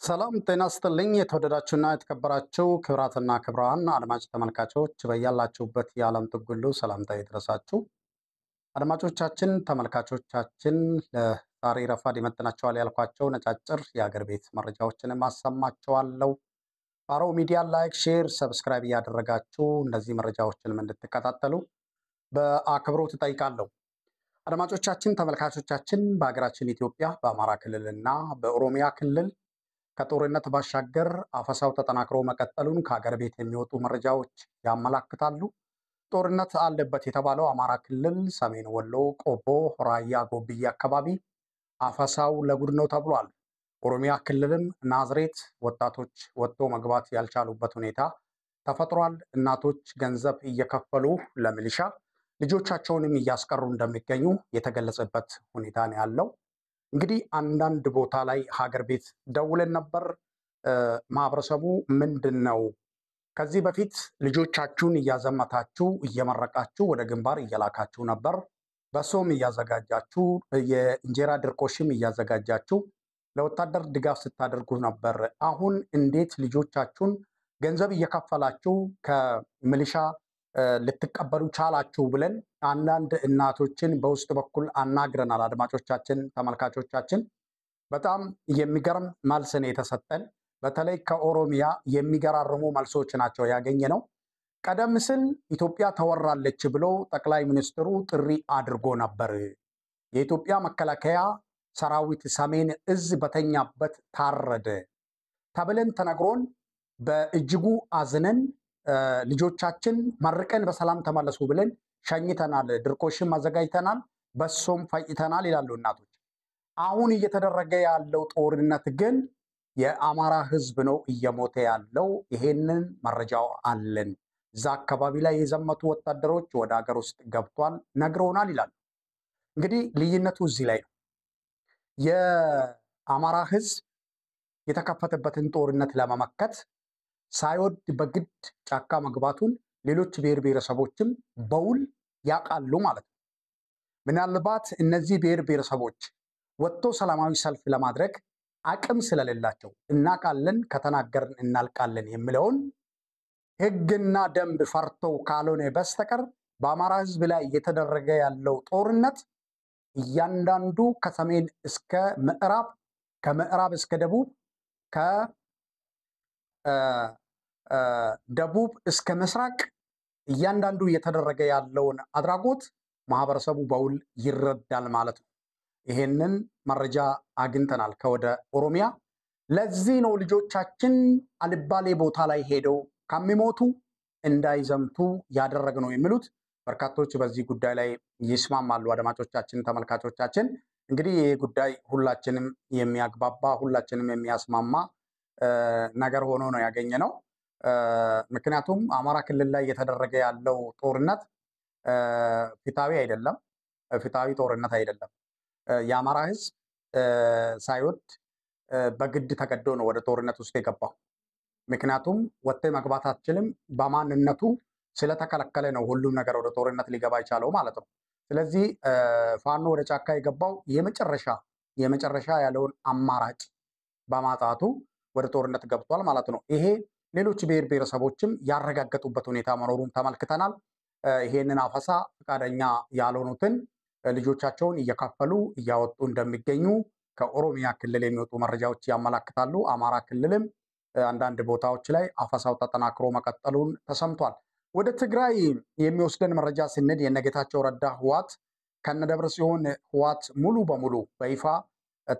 ሰላም ጤና ይስጥልኝ የተወደዳችሁና የተከበራችሁ ክብራትና ክብራን አድማጭ ተመልካቾች በያላችሁበት የዓለም ጥግ ሁሉ ሰላምታ ይድረሳችሁ። አድማጮቻችን፣ ተመልካቾቻችን ለዛሬ ረፋድ ይመጥናቸዋል ያልኳቸው ነጫጭር የአገር ቤት መረጃዎችንም አሰማችኋለሁ። ባሮ ሚዲያ ላይክ፣ ሼር፣ ሰብስክራይብ እያደረጋችሁ እነዚህ መረጃዎችንም እንድትከታተሉ በአክብሮት እጠይቃለሁ። አድማጮቻችን፣ ተመልካቾቻችን በሀገራችን ኢትዮጵያ በአማራ ክልልና በኦሮሚያ ክልል ከጦርነት ባሻገር አፈሳው ተጠናክሮ መቀጠሉን ከሀገር ቤት የሚወጡ መረጃዎች ያመላክታሉ። ጦርነት አለበት የተባለው አማራ ክልል ሰሜን ወሎ ቆቦ፣ ራያ ጎብዬ አካባቢ አፈሳው ለጉድ ነው ተብሏል። ኦሮሚያ ክልልም ናዝሬት ወጣቶች ወጥቶ መግባት ያልቻሉበት ሁኔታ ተፈጥሯል። እናቶች ገንዘብ እየከፈሉ ለሚሊሻ ልጆቻቸውንም እያስቀሩ እንደሚገኙ የተገለጸበት ሁኔታ ነው ያለው። እንግዲህ አንዳንድ ቦታ ላይ ሀገር ቤት ደውለን ነበር። ማህበረሰቡ ምንድን ነው ከዚህ በፊት ልጆቻችሁን እያዘመታችሁ እየመረቃችሁ ወደ ግንባር እየላካችሁ ነበር፣ በሶም እያዘጋጃችሁ የእንጀራ ድርቆሽም እያዘጋጃችሁ ለወታደር ድጋፍ ስታደርጉ ነበር። አሁን እንዴት ልጆቻችሁን ገንዘብ እየከፈላችሁ ከሚሊሻ ልትቀበሉ ቻላችሁ ብለን አንዳንድ እናቶችን በውስጥ በኩል አናግረናል። አድማጮቻችን፣ ተመልካቾቻችን በጣም የሚገርም መልስ ነው የተሰጠን። በተለይ ከኦሮሚያ የሚገራርሙ መልሶች ናቸው ያገኘ ነው። ቀደም ሲል ኢትዮጵያ ተወራለች ብሎ ጠቅላይ ሚኒስትሩ ጥሪ አድርጎ ነበር። የኢትዮጵያ መከላከያ ሰራዊት ሰሜን እዝ በተኛበት ታረደ ተብለን ተነግሮን በእጅጉ አዝነን ልጆቻችን መርቀን በሰላም ተመለሱ ብለን ሸኝተናል፣ ድርቆሽም አዘጋጅተናል፣ በሶም ፈጭተናል ይላሉ እናቶች። አሁን እየተደረገ ያለው ጦርነት ግን የአማራ ሕዝብ ነው እየሞተ ያለው። ይሄንን መረጃው አለን። እዛ አካባቢ ላይ የዘመቱ ወታደሮች ወደ ሀገር ውስጥ ገብቷል ነግረውናል ይላሉ። እንግዲህ ልዩነቱ እዚህ ላይ ነው። የአማራ ሕዝብ የተከፈተበትን ጦርነት ለመመከት ሳይወድ በግድ ጫካ መግባቱን ሌሎች ብሔር ብሔረሰቦችም በውል ያውቃሉ ማለት ነው። ምናልባት እነዚህ ብሔር ብሔረሰቦች ወጥቶ ሰላማዊ ሰልፍ ለማድረግ አቅም ስለሌላቸው እናውቃለን፣ ከተናገርን እናልቃለን የሚለውን ሕግና ደንብ ፈርተው ካልሆነ በስተቀር በአማራ ሕዝብ ላይ እየተደረገ ያለው ጦርነት እያንዳንዱ ከሰሜን እስከ ምዕራብ፣ ከምዕራብ እስከ ደቡብ፣ ደቡብ እስከ ምስራቅ እያንዳንዱ እየተደረገ ያለውን አድራጎት ማህበረሰቡ በውል ይረዳል ማለት ነው። ይሄንን መረጃ አግኝተናል ከወደ ኦሮሚያ። ለዚህ ነው ልጆቻችን አልባሌ ቦታ ላይ ሄደው ከሚሞቱ እንዳይዘምቱ ያደረግነው የሚሉት በርካቶች በዚህ ጉዳይ ላይ ይስማማሉ። አድማጮቻችን፣ ተመልካቾቻችን እንግዲህ ይህ ጉዳይ ሁላችንም የሚያግባባ ሁላችንም የሚያስማማ ነገር ሆኖ ነው ያገኘ ነው። ምክንያቱም አማራ ክልል ላይ እየተደረገ ያለው ጦርነት ፍትሃዊ አይደለም፣ ፍትሃዊ ጦርነት አይደለም። የአማራ ሕዝብ ሳይወድ በግድ ተገዶ ነው ወደ ጦርነት ውስጥ የገባው። ምክንያቱም ወጥቶ መግባት አትችልም፣ በማንነቱ ስለተከለከለ ነው ሁሉም ነገር ወደ ጦርነት ሊገባ ይቻለው ማለት ነው። ስለዚህ ፋኖ ወደ ጫካ የገባው የመጨረሻ ያለውን አማራጭ በማጣቱ ወደ ጦርነት ገብቷል ማለት ነው። ይሄ ሌሎች ብሔር ብሔረሰቦችም ያረጋገጡበት ሁኔታ መኖሩን ተመልክተናል። ይሄንን አፈሳ ፈቃደኛ ያልሆኑትን ልጆቻቸውን እየከፈሉ እያወጡ እንደሚገኙ ከኦሮሚያ ክልል የሚወጡ መረጃዎች ያመላክታሉ። አማራ ክልልም አንዳንድ ቦታዎች ላይ አፈሳው ተጠናክሮ መቀጠሉን ተሰምቷል። ወደ ትግራይ የሚወስደን መረጃ ስንል የነጌታቸው ረዳ ህዋት ከነደብረ ሲሆን ህዋት ሙሉ በሙሉ በይፋ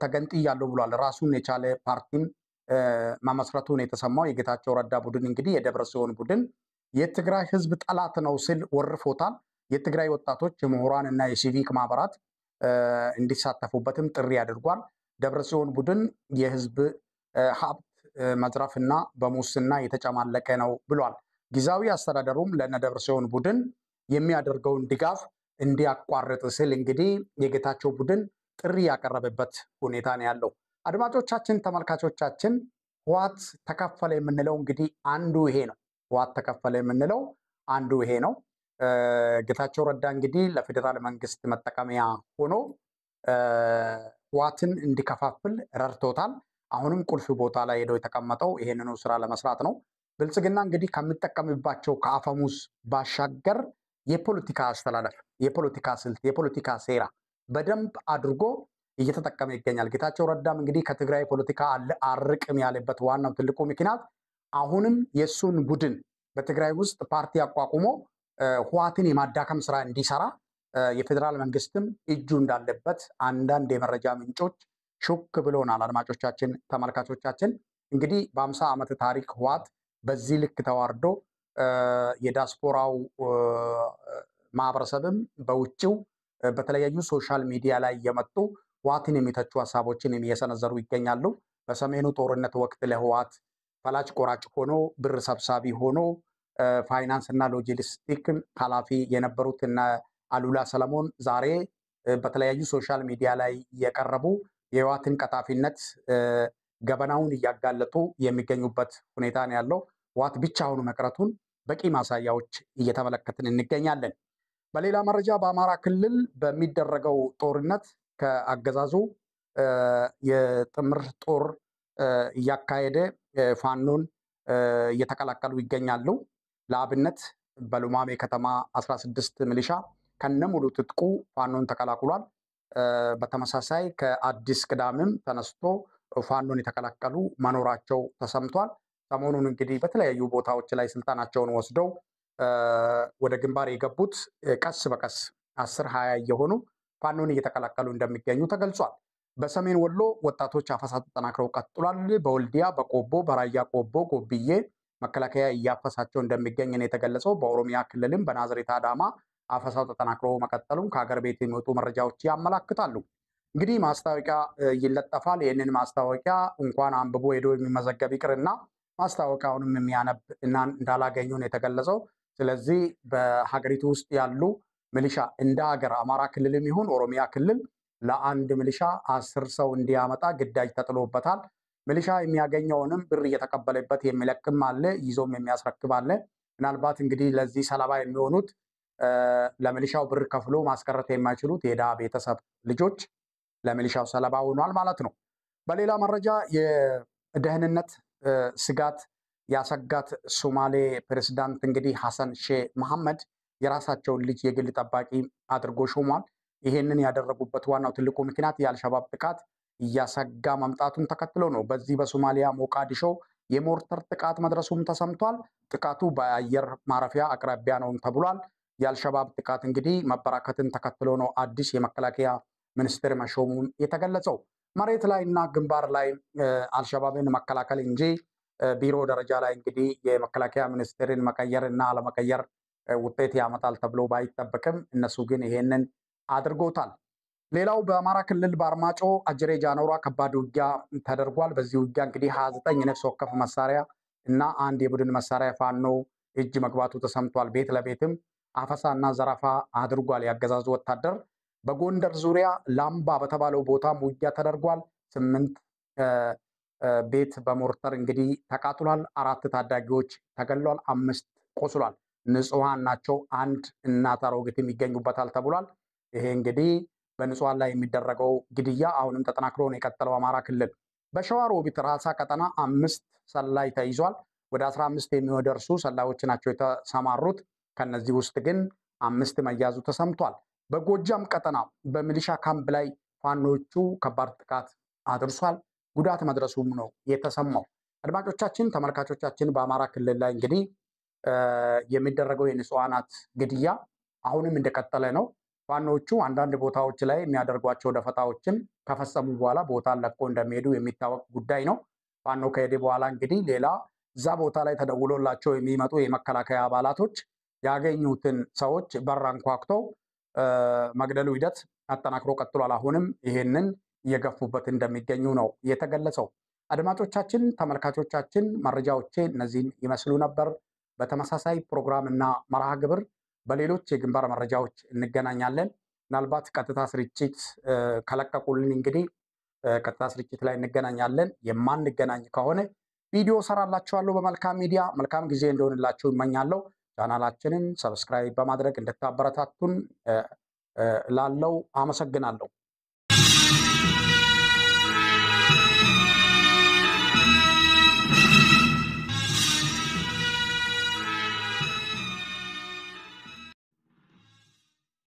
ተገንጥያለሁ ብሏል። ራሱን የቻለ ፓርቲም መመስረቱን የተሰማው የጌታቸው ረዳ ቡድን እንግዲህ የደብረ ጽዮን ቡድን የትግራይ ህዝብ ጠላት ነው ሲል ወርፎታል። የትግራይ ወጣቶች፣ ምሁራን እና የሲቪክ ማህበራት እንዲሳተፉበትም ጥሪ አድርጓል። ደብረ ጽዮን ቡድን የህዝብ ሀብት መዝረፍና በሙስና የተጨማለቀ ነው ብሏል። ጊዜያዊ አስተዳደሩም ለነደብረ ጽዮን ቡድን የሚያደርገውን ድጋፍ እንዲያቋርጥ ሲል እንግዲህ የጌታቸው ቡድን ጥሪ ያቀረበበት ሁኔታ ነው ያለው። አድማጮቻችን፣ ተመልካቾቻችን ህወሓት ተከፈለ የምንለው እንግዲህ አንዱ ይሄ ነው። ህወሓት ተከፈለ የምንለው አንዱ ይሄ ነው። ጌታቸው ረዳ እንግዲህ ለፌዴራል መንግስት መጠቀሚያ ሆኖ ህወሓትን እንዲከፋፍል ረድቶታል። አሁንም ቁልፍ ቦታ ላይ ሄዶ የተቀመጠው ይሄንኑ ስራ ለመስራት ነው። ብልጽግና እንግዲህ ከሚጠቀምባቸው ከአፈሙዝ ባሻገር የፖለቲካ አስተላለፍ፣ የፖለቲካ ስልት፣ የፖለቲካ ሴራ በደንብ አድርጎ እየተጠቀመ ይገኛል። ጌታቸው ረዳም እንግዲህ ከትግራይ ፖለቲካ አርቅም ያለበት ዋናው ትልቁ ምክንያት አሁንም የእሱን ቡድን በትግራይ ውስጥ ፓርቲ አቋቁሞ ህወሓትን የማዳከም ስራ እንዲሰራ የፌዴራል መንግስትም እጁ እንዳለበት አንዳንድ የመረጃ ምንጮች ሹክ ብሎናል። አድማጮቻችን፣ ተመልካቾቻችን እንግዲህ በ50 ዓመት ታሪክ ህወሓት በዚህ ልክ ተዋርዶ የዲያስፖራው ማህበረሰብም በውጭው በተለያዩ ሶሻል ሚዲያ ላይ የመጡ ህወሓትን የሚተቹ ሀሳቦችን እየሰነዘሩ ይገኛሉ። በሰሜኑ ጦርነት ወቅት ለህወሓት ፈላጭ ቆራጭ ሆኖ ብር ሰብሳቢ ሆኖ ፋይናንስ እና ሎጂስቲክ ኃላፊ የነበሩት እነ አሉላ ሰለሞን ዛሬ በተለያዩ ሶሻል ሚዲያ ላይ የቀረቡ የህወሓትን ቀጣፊነት ገበናውን እያጋለጡ የሚገኙበት ሁኔታ ነው ያለው። ህወሓት ብቻውን መቅረቱን በቂ ማሳያዎች እየተመለከትን እንገኛለን። በሌላ መረጃ በአማራ ክልል በሚደረገው ጦርነት ከአገዛዙ የጥምር ጦር እያካሄደ ፋኖን እየተቀላቀሉ ይገኛሉ። ለአብነት በሉማሜ ከተማ 16 ሚሊሻ ከነሙሉ ትጥቁ ፋኖን ተቀላቅሏል። በተመሳሳይ ከአዲስ ቅዳምም ተነስቶ ፋኖን የተቀላቀሉ መኖራቸው ተሰምቷል። ሰሞኑን እንግዲህ በተለያዩ ቦታዎች ላይ ስልጣናቸውን ወስደው ወደ ግንባር የገቡት ቀስ በቀስ 10-20 እየሆኑ ፋኖን እየተቀላቀሉ እንደሚገኙ ተገልጿል። በሰሜን ወሎ ወጣቶች አፈሳ ተጠናክረው ቀጥሏል። በወልዲያ፣ በቆቦ፣ በራያ ቆቦ፣ ጎብዬ መከላከያ እያፈሳቸው እንደሚገኝ ነው የተገለጸው። በኦሮሚያ ክልልም በናዝሬት አዳማ አፈሳው ተጠናክሮ መቀጠሉን ከሀገር ቤት የሚወጡ መረጃዎች ያመላክታሉ። እንግዲህ ማስታወቂያ ይለጠፋል። ይህንን ማስታወቂያ እንኳን አንብቦ ሄዶ የሚመዘገብ ይቅርና ማስታወቂያውንም የሚያነብ እንዳላገኙ ነው የተገለጸው። ስለዚህ በሀገሪቱ ውስጥ ያሉ ሚሊሻ እንደ ሀገር አማራ ክልልም ይሁን ኦሮሚያ ክልል ለአንድ ሚሊሻ 10 ሰው እንዲያመጣ ግዳጅ ተጥሎበታል። ሚሊሻ የሚያገኘውንም ብር እየተቀበለበት የሚለቅም አለ፣ ይዞም የሚያስረክብ አለ። ምናልባት እንግዲህ ለዚህ ሰለባ የሚሆኑት ለሚሊሻው ብር ከፍሎ ማስቀረት የማይችሉት የድሃ ቤተሰብ ልጆች ለሚሊሻው ሰለባ ሆኗል ማለት ነው። በሌላ መረጃ የደህንነት ስጋት ያሰጋት ሶማሌ ፕሬዝዳንት እንግዲህ ሐሰን ሼህ መሐመድ የራሳቸውን ልጅ የግል ጠባቂ አድርጎ ሾሟል። ይሄንን ያደረጉበት ዋናው ትልቁ ምክንያት የአልሸባብ ጥቃት እያሰጋ መምጣቱን ተከትሎ ነው። በዚህ በሶማሊያ ሞቃዲሾ የሞርተር ጥቃት መድረሱም ተሰምቷል። ጥቃቱ በአየር ማረፊያ አቅራቢያ ነው ተብሏል። የአልሸባብ ጥቃት እንግዲህ መበራከትን ተከትሎ ነው አዲስ የመከላከያ ሚኒስትር መሾሙን የተገለጸው። መሬት ላይ እና ግንባር ላይ አልሸባብን መከላከል እንጂ ቢሮ ደረጃ ላይ እንግዲህ የመከላከያ ሚኒስትርን መቀየር እና አለመቀየር ውጤት ያመጣል ተብሎ ባይጠበቅም እነሱ ግን ይሄንን አድርጎታል። ሌላው በአማራ ክልል በአርማጮ አጀሬ ጃኖራ ከባድ ውጊያ ተደርጓል። በዚህ ውጊያ እንግዲህ 29 ነፍስ ወከፍ መሳሪያ እና አንድ የቡድን መሳሪያ ፋኖ እጅ መግባቱ ተሰምቷል። ቤት ለቤትም አፈሳ እና ዘረፋ አድርጓል ያገዛዙ ወታደር። በጎንደር ዙሪያ ላምባ በተባለው ቦታም ውጊያ ተደርጓል። 8 ቤት በሞርተር እንግዲህ ተቃጥሏል። 4 ታዳጊዎች ተገሏል። 5 ቆስሏል። ንጹሃን ናቸው። 1 እናት አሮጊትም ይገኙበታል ተብሏል። ይሄ እንግዲህ በንጹሃን ላይ የሚደረገው ግድያ አሁንም ተጠናክሮ ነው የቀጠለው። አማራ ክልል በሸዋሮቢት ራሳ ቀጠና 5 ሰላይ ተይዟል። ወደ 15 የሚደርሱ ሰላዮች ናቸው የተሰማሩት። ከነዚህ ውስጥ ግን 5 መያዙ ተሰምቷል። በጎጃም ቀጠና በሚሊሻ ካምፕ ላይ ፋኖቹ ከባድ ጥቃት አድርሷል። ጉዳት መድረሱም ነው የተሰማው። አድማጮቻችን፣ ተመልካቾቻችን በአማራ ክልል ላይ እንግዲህ የሚደረገው የንጹሃናት ግድያ አሁንም እንደቀጠለ ነው። ፋኖቹ አንዳንድ ቦታዎች ላይ የሚያደርጓቸው ደፈጣዎችን ከፈጸሙ በኋላ ቦታን ለቆ እንደሚሄዱ የሚታወቅ ጉዳይ ነው። ፋኖ ከሄደ በኋላ እንግዲህ ሌላ እዛ ቦታ ላይ ተደውሎላቸው የሚመጡ የመከላከያ አባላቶች ያገኙትን ሰዎች በር አንኳኩተው መግደሉ ሂደት አጠናክሮ ቀጥሏል። አሁንም ይሄንን እየገፉበት እንደሚገኙ ነው የተገለጸው። አድማጮቻችን፣ ተመልካቾቻችን መረጃዎቼ እነዚህን ይመስሉ ነበር። በተመሳሳይ ፕሮግራም እና መርሃ ግብር በሌሎች የግንባር መረጃዎች እንገናኛለን። ምናልባት ቀጥታ ስርጭት ከለቀቁልን እንግዲህ ቀጥታ ስርጭት ላይ እንገናኛለን። የማንገናኝ ከሆነ ቪዲዮ ሰራላችኋለሁ በመልካም ሚዲያ። መልካም ጊዜ እንደሆንላችሁ ይመኛለሁ። ቻናላችንን ሰብስክራይብ በማድረግ እንድታበረታቱን ላለው አመሰግናለሁ።